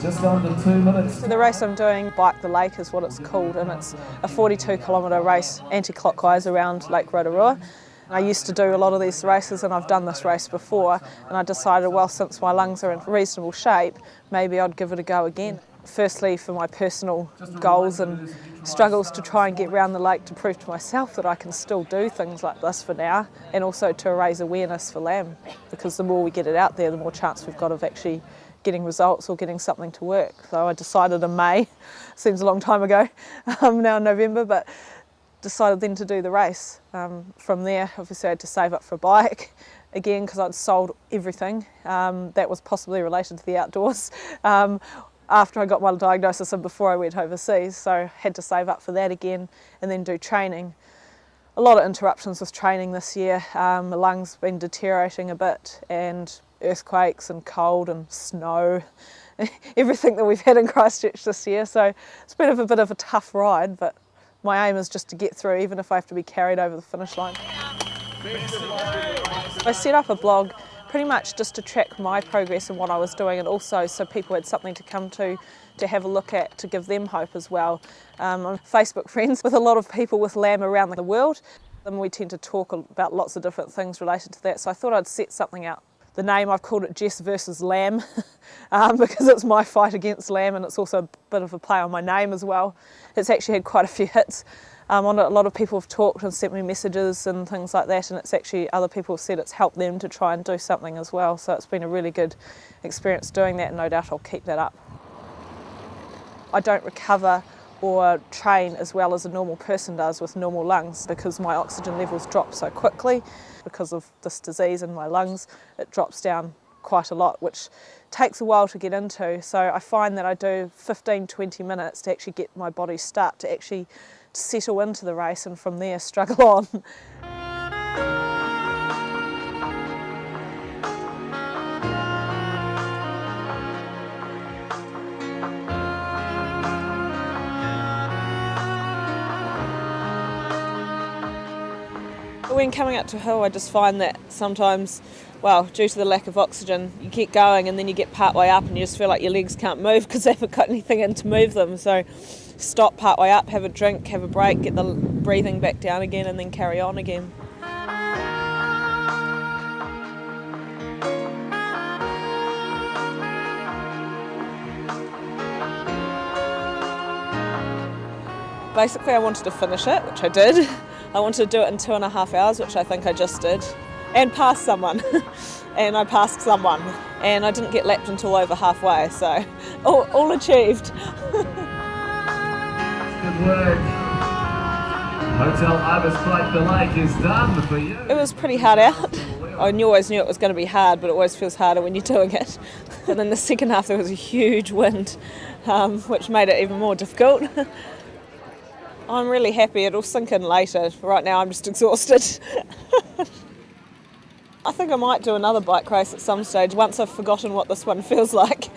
just under 2 minutes. So the race I'm doing, Bike the Lake is what it's called, and it's a 42-kilometre race anti-clockwise around Lake Rotorua. I used to do a lot of these races, and I've done this race before, and I decided, well, since my lungs are in reasonable shape, maybe I'd give it a go again. Firstly, for my personal goals and struggles to try and get around the lake to prove to myself that I can still do things like this for now, and also to raise awareness for LAM, because the more we get it out there, the more chance we've got of actually getting results or getting something to work. So I decided in May, seems a long time ago, now in November, but decided then to do the race. From there, obviously I had to save up for a bike, again because I'd sold everything that was possibly related to the outdoors after I got my diagnosis and before I went overseas, so had to save up for that again and then do training. A lot of interruptions with training this year. My lungs have been deteriorating a bit, and earthquakes and cold and snow, everything that we've had in Christchurch this year, so it's been a bit of a tough ride, but my aim is just to get through, even if I have to be carried over the finish line. I set up a blog pretty much just to track my progress and what I was doing, and also so people had something to come to have a look at, to give them hope as well. I'm Facebook friends with a lot of people with LAM around the world, and we tend to talk about lots of different things related to that, so I thought I'd set something out. The name, I've called it Jess versus LAM because it's my fight against LAM, and it's also a bit of a play on my name as well. It's actually had quite a few hits on it. A lot of people have talked and sent me messages and things like that, and it's actually other people have said it's helped them to try and do something as well. So it's been a really good experience doing that, and no doubt I'll keep that up. I don't recover or train as well as a normal person does with normal lungs, because my oxygen levels drop so quickly because of this disease in my lungs. It drops down quite a lot, which takes a while to get into. So I find that I do 15-20 minutes to actually get my body start to actually settle into the race, and from there struggle on. When coming up to a hill, I just find that sometimes, well, due to the lack of oxygen, you get going and then you get part way up and you just feel like your legs can't move because they haven't got anything in to move them. So stop part way up, have a drink, have a break, get the breathing back down again, and then carry on again. Basically, I wanted to finish it, which I did. I wanted to do it in 2.5 hours, which I think I just did, and pass someone. And I passed someone, and I didn't get lapped until over halfway, so all achieved. Good work. Hotel Ibis Bike the Lake is done for you. It was pretty hard out. I always knew it was going to be hard, but it always feels harder when you're doing it. And in the second half there was a huge wind, which made it even more difficult. I'm really happy. It'll sink in later. Right now I'm just exhausted. I think I might do another bike race at some stage once I've forgotten what this one feels like.